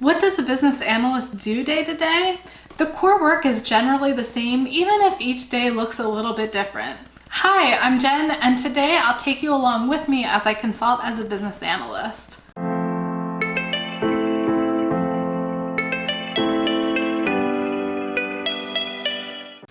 What does a business analyst do day to day? The core work is generally the same, even if each day looks a little bit different. Hi, I'm Jen, and today I'll take you along with me as I consult as a business analyst.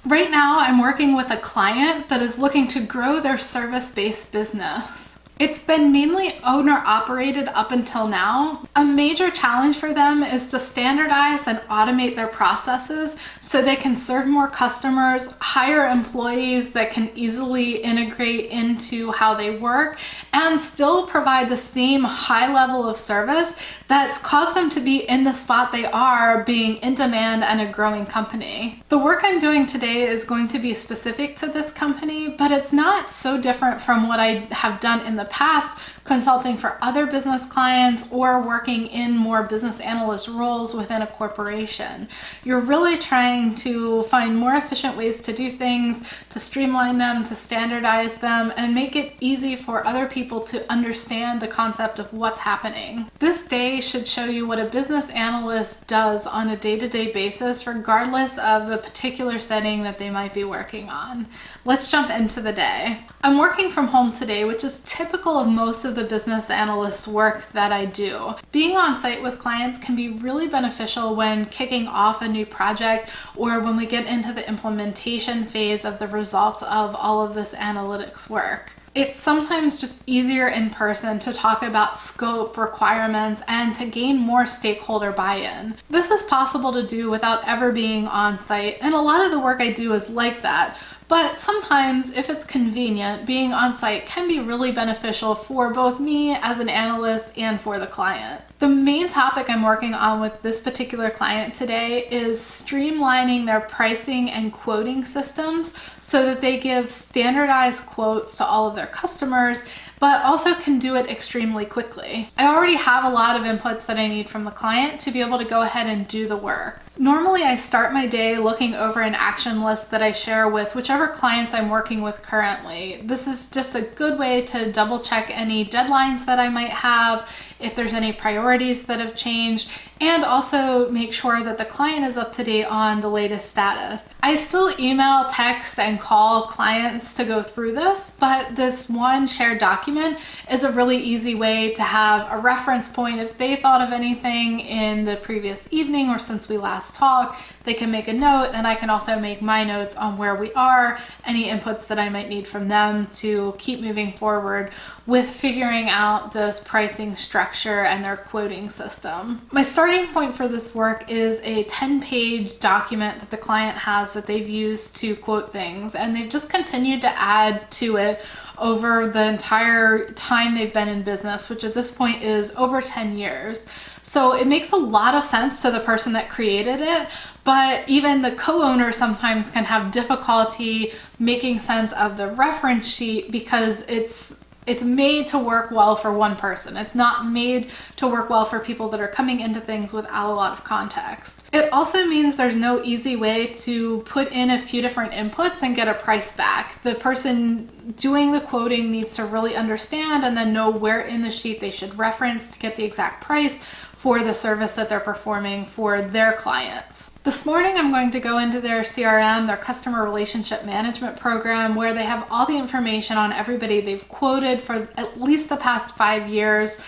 Right now, I'm working with a client that is looking to grow their service-based business. It's been mainly owner-operated up until now. A major challenge for them is to standardize and automate their processes so they can serve more customers, hire employees that can easily integrate into how they work, and still provide the same high level of service that's caused them to be in the spot they are, being in demand and a growing company. The work I'm doing today is going to be specific to this company, but it's not so different from what I have done in the past, consulting for other business clients or working in more business analyst roles within a corporation. You're really trying to find more efficient ways to do things, to streamline them, to standardize them, and make it easy for other people to understand the concept of what's happening. This day should show you what a business analyst does on a day-to-day basis, regardless of the particular setting that they might be working on. Let's jump into the day. I'm working from home today, which is typical of most of the business analyst work that I do. Being on site with clients can be really beneficial when kicking off a new project or when we get into the implementation phase of the results of all of this analytics work. It's sometimes just easier in person to talk about scope, requirements, and to gain more stakeholder buy-in. This is possible to do without ever being on site, and a lot of the work I do is like that. But sometimes, if it's convenient, being on site can be really beneficial for both me as an analyst and for the client. The main topic I'm working on with this particular client today is streamlining their pricing and quoting systems so that they give standardized quotes to all of their customers, but also can do it extremely quickly. I already have a lot of inputs that I need from the client to be able to go ahead and do the work. Normally, I start my day looking over an action list that I share with whichever clients I'm working with currently. This is just a good way to double check any deadlines that I might have, if there's any priorities that have changed, and also make sure that the client is up to date on the latest status. I still email, text, and call clients to go through this, but this one shared document is a really easy way to have a reference point. If they thought of anything in the previous evening or since we last talked, they can make a note, and I can also make my notes on where we are, any inputs that I might need from them to keep moving forward with figuring out this pricing structure and their quoting system. My starting point for this work is a 10-page document that the client has that they've used to quote things, and they've just continued to add to it over the entire time they've been in business, which at this point is over 10 years. So it makes a lot of sense to the person that created it, but even the co-owner sometimes can have difficulty making sense of the reference sheet because it's made to work well for one person. It's not made to work well for people that are coming into things without a lot of context. It also means there's no easy way to put in a few different inputs and get a price back. The person doing the quoting needs to really understand and then know where in the sheet they should reference to get the exact price for the service that they're performing for their clients. This morning, I'm going to go into their CRM, their customer relationship management program, where they have all the information on everybody they've quoted for at least the past 5 years,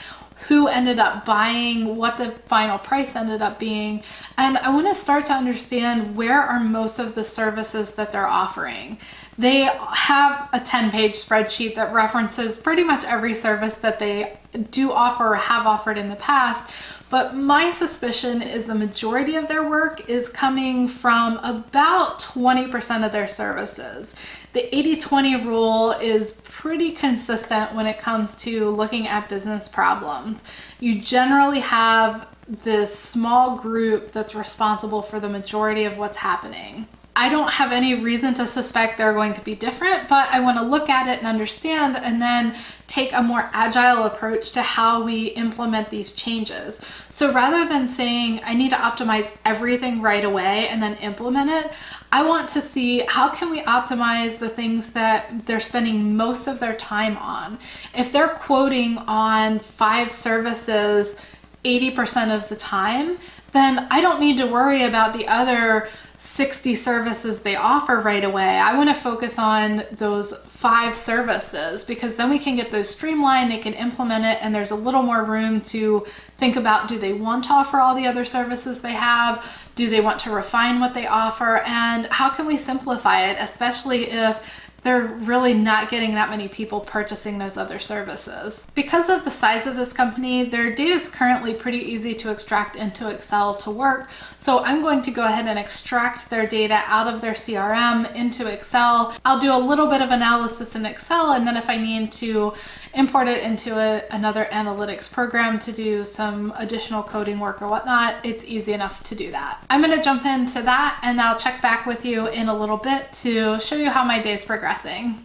who ended up buying, what the final price ended up being. And I want to start to understand where are most of the services that they're offering. They have a 10-page spreadsheet that references pretty much every service that they do offer or have offered in the past. But my suspicion is the majority of their work is coming from about 20% of their services. The 80-20 rule is pretty consistent when it comes to looking at business problems. You generally have this small group that's responsible for the majority of what's happening. I don't have any reason to suspect they're going to be different, but I want to look at it and understand and then take a more agile approach to how we implement these changes. So rather than saying I need to optimize everything right away and then implement it, I want to see how can we optimize the things that they're spending most of their time on. If they're quoting on 5 services 80% of the time, then I don't need to worry about the other 60 services they offer right away. I want to focus on those 5 services because then we can get those streamlined, they can implement it, and there's a little more room to think about, do they want to offer all the other services they have? Do they want to refine what they offer? And how can we simplify it, especially if they're really not getting that many people purchasing those other services. Because of the size of this company, their data is currently pretty easy to extract into Excel to work. So I'm going to go ahead and extract their data out of their CRM into Excel. I'll do a little bit of analysis in Excel, and then if I need to import it into another analytics program to do some additional coding work or whatnot, it's easy enough to do that. I'm going to jump into that and I'll check back with you in a little bit to show you how my day's progressing.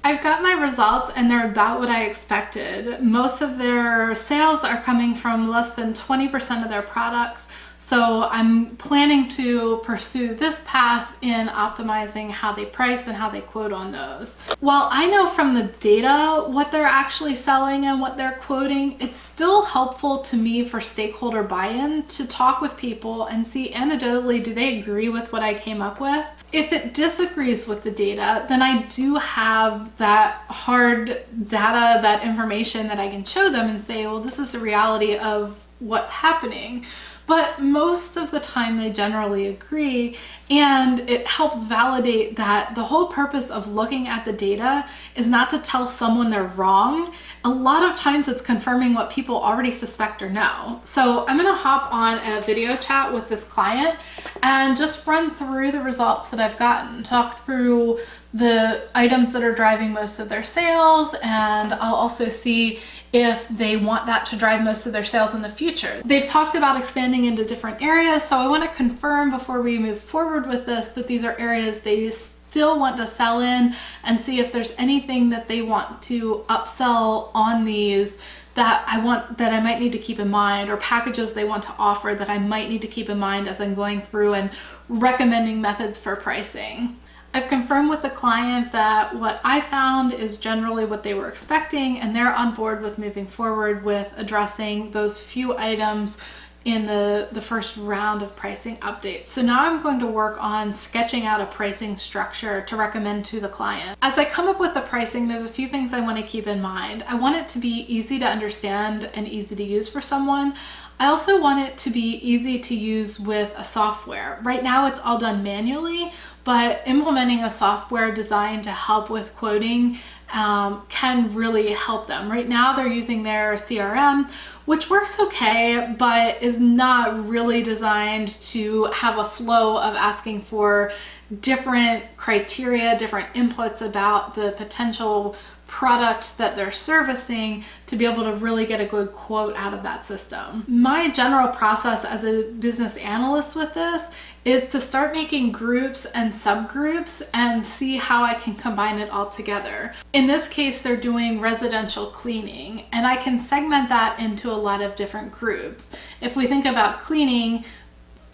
I've got my results and they're about what I expected. Most of their sales are coming from less than 20% of their products. So I'm planning to pursue this path in optimizing how they price and how they quote on those. While I know from the data what they're actually selling and what they're quoting, it's still helpful to me for stakeholder buy-in to talk with people and see anecdotally, do they agree with what I came up with? If it disagrees with the data, then I do have that hard data, that information that I can show them and say, well, this is the reality of what's happening. But most of the time they generally agree, and it helps validate that the whole purpose of looking at the data is not to tell someone they're wrong. A lot of times it's confirming what people already suspect or know. So I'm gonna hop on a video chat with this client and just run through the results that I've gotten, talk through the items that are driving most of their sales, and I'll also see if they want that to drive most of their sales in the future. They've talked about expanding into different areas, so I want to confirm before we move forward with this that these are areas they still want to sell in, and see if there's anything that they want to upsell on these that I might need to keep in mind, or packages they want to offer that I might need to keep in mind as I'm going through and recommending methods for pricing. I've confirmed with the client that what I found is generally what they were expecting, and they're on board with moving forward with addressing those few items in the first round of pricing updates. So now I'm going to work on sketching out a pricing structure to recommend to the client. As I come up with the pricing, there's a few things I want to keep in mind. I want it to be easy to understand and easy to use for someone. I also want it to be easy to use with a software. Right now it's all done manually, but implementing a software designed to help with quoting can really help them. Right now they're using their CRM, which works okay, but is not really designed to have a flow of asking for different criteria, different inputs about the potential product that they're servicing to be able to really get a good quote out of that system. My general process as a business analyst with this is to start making groups and subgroups and see how I can combine it all together. In this case, they're doing residential cleaning, and I can segment that into a lot of different groups. If we think about cleaning,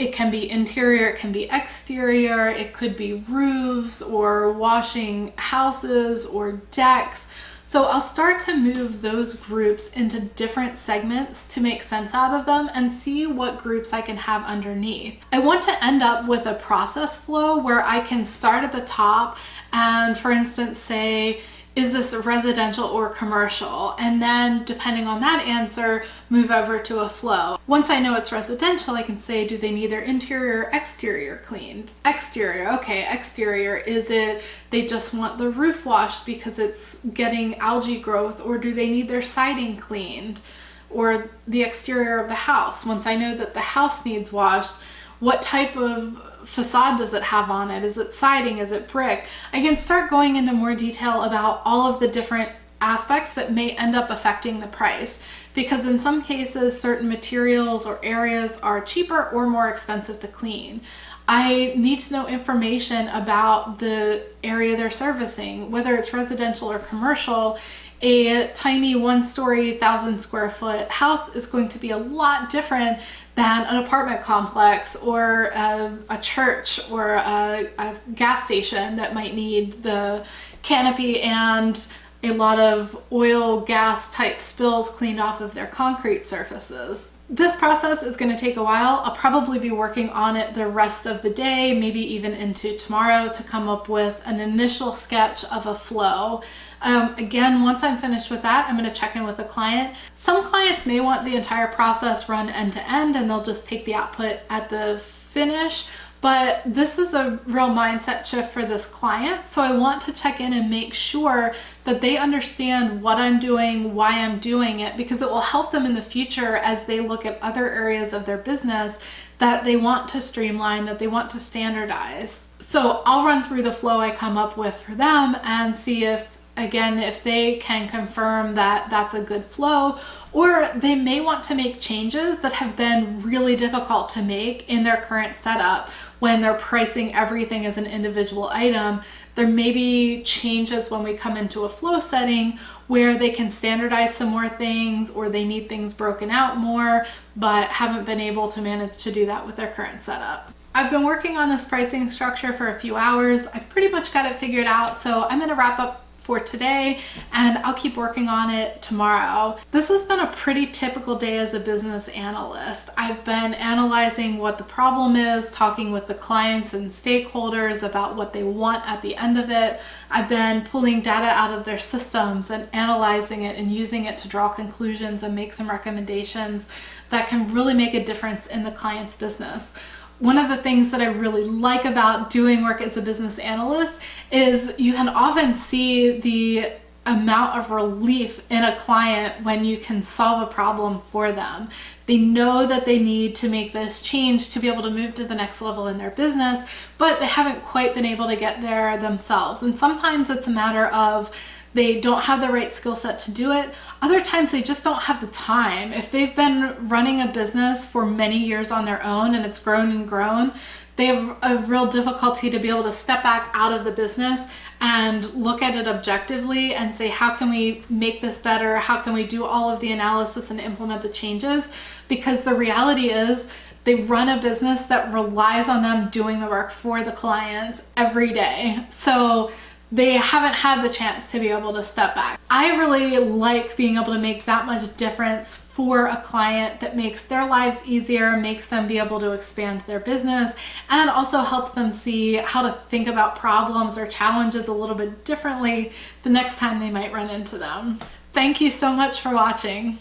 it can be interior, it can be exterior, it could be roofs or washing houses or decks. So I'll start to move those groups into different segments to make sense out of them and see what groups I can have underneath. I want to end up with a process flow where I can start at the top and, for instance, say, is this residential or commercial? And then depending on that answer, move over to a flow. Once I know it's residential, I can say, do they need their interior or exterior cleaned? Exterior, okay, exterior, is it they just want the roof washed because it's getting algae growth, or do they need their siding cleaned? Or the exterior of the house. Once I know that the house needs washed, what type of facade does it have on it? Is it siding? Is it brick? I can start going into more detail about all of the different aspects that may end up affecting the price, because in some cases certain materials or areas are cheaper or more expensive to clean. I need to know information about the area they're servicing, whether it's residential or commercial. A tiny 1-story, 1,000 square foot house is going to be a lot different than an apartment complex or a church or a gas station that might need the canopy and a lot of oil, gas type spills cleaned off of their concrete surfaces. This process is going to take a while. I'll probably be working on it the rest of the day, maybe even into tomorrow, to come up with an initial sketch of a flow. Again, once I'm finished with that, I'm going to check in with the client. Some clients may want the entire process run end to end and they'll just take the output at the finish. But this is a real mindset shift for this client. So I want to check in and make sure that they understand what I'm doing, why I'm doing it, because it will help them in the future as they look at other areas of their business that they want to streamline, that they want to standardize. So I'll run through the flow I come up with for them and see if, again, if they can confirm that that's a good flow, or they may want to make changes that have been really difficult to make in their current setup when they're pricing everything as an individual item. There may be changes when we come into a flow setting where they can standardize some more things, or they need things broken out more, but haven't been able to manage to do that with their current setup. I've been working on this pricing structure for a few hours. I've pretty much got it figured out, so I'm gonna wrap up for today and I'll keep working on it tomorrow. This has been a pretty typical day as a business analyst. I've been analyzing what the problem is, talking with the clients and stakeholders about what they want at the end of it. I've been pulling data out of their systems and analyzing it and using it to draw conclusions and make some recommendations that can really make a difference in the client's business. One of the things that I really like about doing work as a business analyst is you can often see the amount of relief in a client when you can solve a problem for them. They know that they need to make this change to be able to move to the next level in their business, but they haven't quite been able to get there themselves. And sometimes it's a matter of they don't have the right skill set to do it. Other times they just don't have the time. If they've been running a business for many years on their own and it's grown and grown, they have a real difficulty to be able to step back out of the business and look at it objectively and say, how can we make this better? How can we do all of the analysis and implement the changes? Because the reality is they run a business that relies on them doing the work for the clients every day. So they haven't had the chance to be able to step back. I really like being able to make that much difference for a client that makes their lives easier, makes them be able to expand their business, and also helps them see how to think about problems or challenges a little bit differently the next time they might run into them. Thank you so much for watching.